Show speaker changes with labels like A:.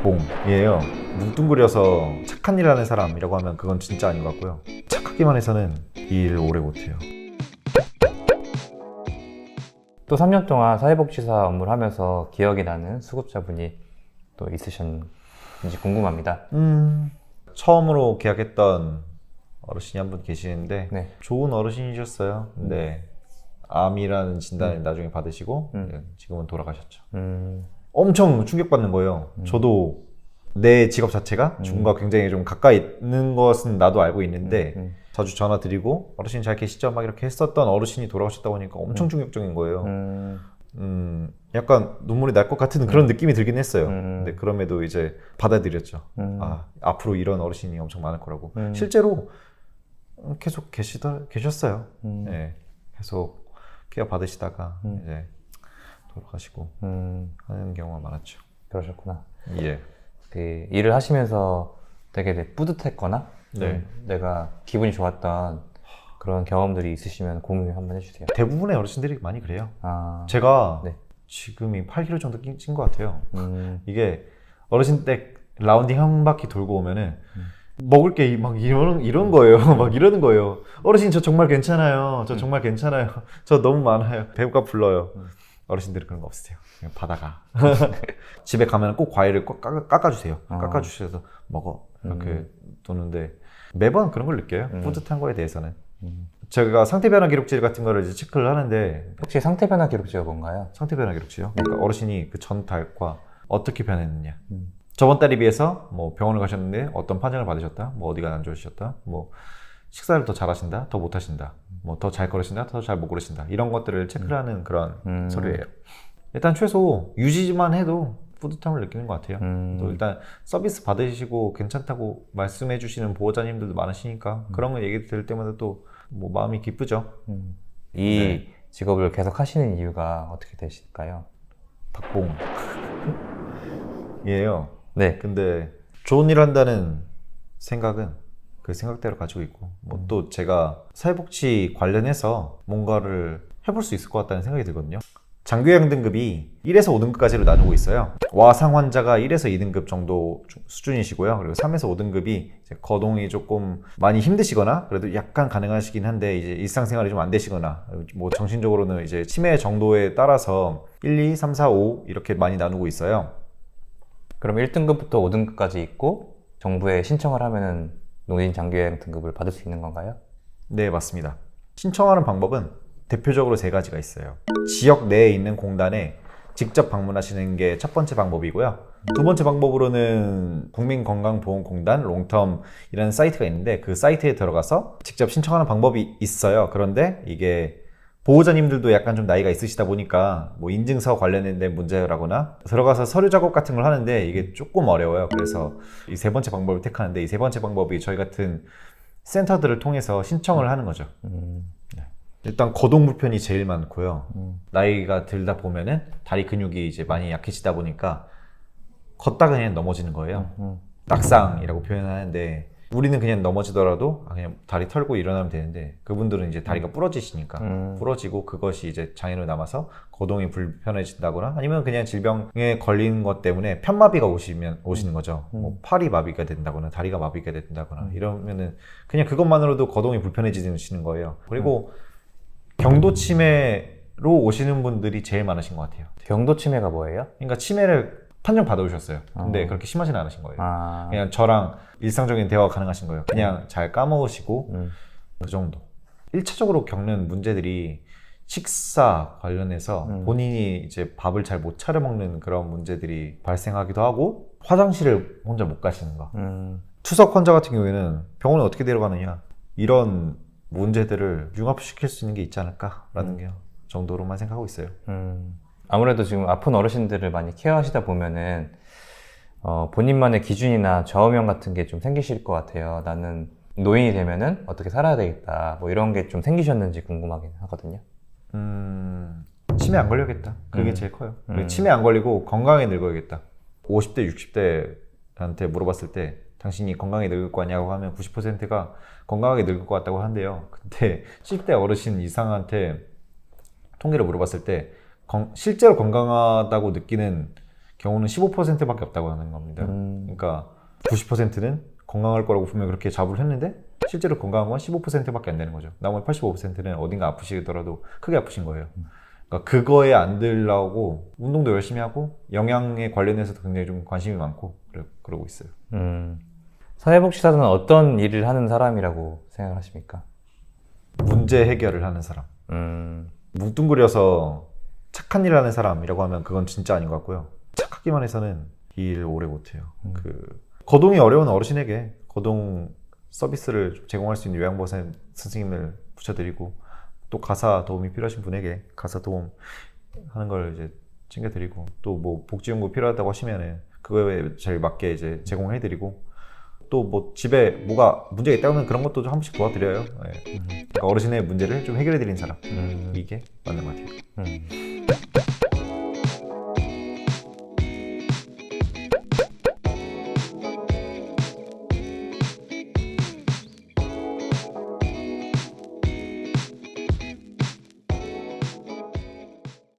A: 닭봉이에요. 뭉뚱그려서 착한 일 하는 사람이라고 하면 그건 진짜 아닌 것 같고요. 착하기만 해서는 이 일을 오래 못해요.
B: 또 3년 동안 사회복지사 업무를 하면서 기억이 나는 수급자분이 또 있으셨는지 궁금합니다.
A: 처음으로 계약했던 어르신이 한 분 계시는데
B: 네.
A: 좋은 어르신이셨어요. 근데 암이라는 진단을 나중에 받으시고 지금은 돌아가셨죠. 엄청 충격받는 거예요. 저도 내 직업 자체가 죽음과 굉장히 좀 가까이 있는 것은 나도 알고 있는데 자주 전화 드리고 어르신 잘 계시죠? 막 이렇게 했었던 어르신이 돌아가셨다고 하니까 엄청 충격적인 거예요. 약간 눈물이 날 것 같은 그런 느낌이 들긴 했어요. 근데 그럼에도 이제 받아들였죠. 아, 앞으로 이런 어르신이 엄청 많을 거라고. 실제로 계속 계셨어요. 네, 계속 케어 받으시다가 이제 돌아가시고 하는 경우가 많았죠.
B: 그러셨구나.
A: 예.
B: 그 일을 하시면서 되게 뿌듯했거나
A: 네.
B: 내가 기분이 좋았던 그런 경험들이 있으시면 공유 한번 해주세요.
A: 대부분의 어르신들이 많이 그래요.
B: 아,
A: 제가
B: 네.
A: 지금이 8kg 정도 찐 것 같아요.
B: 이게
A: 어르신 댁 라운딩 한 바퀴 돌고 오면은 먹을 게 막 이런 거예요. 막 이러는 거예요. 어르신 저 정말 괜찮아요. 저 정말 괜찮아요. 저 너무 많아요. 배고파 불러요. 어르신들은 그런 거 없으세요. 그냥 받아가. 집에 가면 꼭 과일을 꼭 깎아주세요. 깎아주셔서 먹어. 이렇게 도는데 매번 그런 걸 느껴요. 뿌듯한 거에 대해서는. 제가 상태 변화 기록지 같은 거를 이제 체크를 하는데
B: 혹시 상태 변화 기록지가 뭔가요?
A: 상태 변화 기록지요? 그러니까 어르신이 그 전 달과 어떻게 변했느냐. 저번 달에 비해서 뭐 병원을 가셨는데 어떤 판정을 받으셨다, 뭐 어디가 안 좋으셨다, 뭐 식사를 더 잘하신다, 더 못하신다, 뭐 더 잘 걸으신다, 더 잘 못 걸으신다, 이런 것들을 체크를 하는 그런 서류예요. 일단 최소 유지만 해도 뿌듯함을 느끼는 것 같아요. 또 일단 서비스 받으시고 괜찮다고 말씀해 주시는 보호자님들도 많으시니까 그런 거 얘기 들을 때마다 또 뭐 마음이 기쁘죠.
B: 이
A: 네.
B: 직업을 계속 하시는 이유가 어떻게 되실까요?
A: 닭봉이에요.
B: 네.
A: 근데 좋은 일 한다는 생각은 그 생각대로 가지고 있고 뭐 또 제가 사회복지 관련해서 뭔가를 해볼 수 있을 것 같다는 생각이 들거든요. 장교양 등급이 1에서 5등급까지로 나누고 있어요. 와상 환자가 1에서 2등급 정도 수준이시고요. 그리고 3에서 5등급이 거동이 조금 많이 힘드시거나 그래도 약간 가능하시긴 한데 이제 일상생활이 좀 안 되시거나 뭐 정신적으로는 이제 치매 정도에 따라서 1, 2, 3, 4, 5 이렇게 많이 나누고 있어요.
B: 그럼 1등급부터 5등급까지 있고 정부에 신청을 하면은 노인 장기요양 등급을 받을 수 있는 건가요?
A: 네, 맞습니다. 신청하는 방법은 대표적으로 3가지가 있어요. 지역 내에 있는 공단에 직접 방문하시는 게 첫 번째 방법이고요. 두 번째 방법으로는 국민건강보험공단 롱텀이라는 사이트가 있는데 그 사이트에 들어가서 직접 신청하는 방법이 있어요. 그런데 이게 보호자님들도 약간 좀 나이가 있으시다 보니까 뭐 인증서 관련된 문제라거나 들어가서 서류 작업 같은 걸 하는데 이게 조금 어려워요. 그래서 이 3번째 방법을 택하는데 이 3번째 방법이 저희 같은 센터들을 통해서 신청을 하는 거죠. 네. 일단 거동 불편이 제일 많고요. 나이가 들다 보면은 다리 근육이 이제 많이 약해지다 보니까 걷다가 그냥 넘어지는 거예요. 낙상이라고 표현하는데 우리는 그냥 넘어지더라도 그냥 다리 털고 일어나면 되는데 그분들은 이제 다리가 부러지시니까 부러지고 그것이 이제 장애로 남아서 거동이 불편해진다거나 아니면 그냥 질병에 걸리는 것 때문에 편마비가 오시는 거죠. 뭐 팔이 마비가 된다거나 다리가 마비가 된다거나 이러면은 그냥 그것만으로도 거동이 불편해지시는 거예요. 그리고 경도 치매로 오시는 분들이 제일 많으신 것 같아요.
B: 경도 치매가 뭐예요?
A: 그러니까 치매를 판정 받아오셨어요. 근데 그렇게 심하진 않으신 거예요. 그냥 저랑 일상적인 대화가 가능하신 거예요. 그냥 잘 까먹으시고 그 정도. 1차적으로 겪는 문제들이 식사 관련해서 본인이 이제 밥을 잘 못 차려 먹는 그런 문제들이 발생하기도 하고 화장실을 혼자 못 가시는 거. 투석 환자 같은 경우에는 병원에 어떻게 데려가느냐 이런 문제들을 융합시킬 수 있는 게 있지 않을까라는 게 정도로만 생각하고 있어요.
B: 아무래도 지금 아픈 어르신들을 많이 케어하시다 보면은 본인만의 기준이나 좌우명 같은 게 좀 생기실 것 같아요. 나는 노인이 되면은 어떻게 살아야 되겠다 뭐 이런 게 좀 생기셨는지 궁금하긴 하거든요.
A: 치매 안 걸려야겠다. 그게 제일 커요. 치매 안 걸리고 건강하게 늙어야겠다. 50대, 60대한테 물어봤을 때 당신이 건강하게 늙을 거냐고 하면 90%가 건강하게 늙을 것 같다고 한대요. 근데 10대 어르신 이상한테 통계를 물어봤을 때 실제로 건강하다고 느끼는 경우는 15%밖에 없다고 하는 겁니다. 그러니까 90%는 건강할 거라고 분명히 그렇게 자부를 했는데 실제로 건강한 건 15%밖에 안 되는 거죠. 나머지 85%는 어딘가 아프시더라도 크게 아프신 거예요. 그러니까 그거에 안 들라고 운동도 열심히 하고 영양에 관련해서도 굉장히 좀 관심이 많고 그러고 있어요.
B: 사회복지사는 어떤 일을 하는 사람이라고 생각하십니까?
A: 문제 해결을 하는 사람. 뭉뚱그려서 착한 일 하는 사람이라고 하면 그건 진짜 아닌 것 같고요. 착하기만 해서는 이 일을 오래 못해요. 거동이 어려운 어르신에게 거동 서비스를 좀 제공할 수 있는 요양보호사 선생님을 붙여드리고 또 가사 도움이 필요하신 분에게 가사 도움 하는 걸 이제 챙겨드리고 또 뭐 복지연구 필요하다고 하시면은 그거에 제일 맞게 이제 제공해드리고 또 뭐 집에 뭐가 문제가 있다면 그런 것도 좀 한 번씩 도와드려요. 예. 그러니까 어르신의 문제를 좀 해결해드리는 사람 이게 맞는 것 같아요.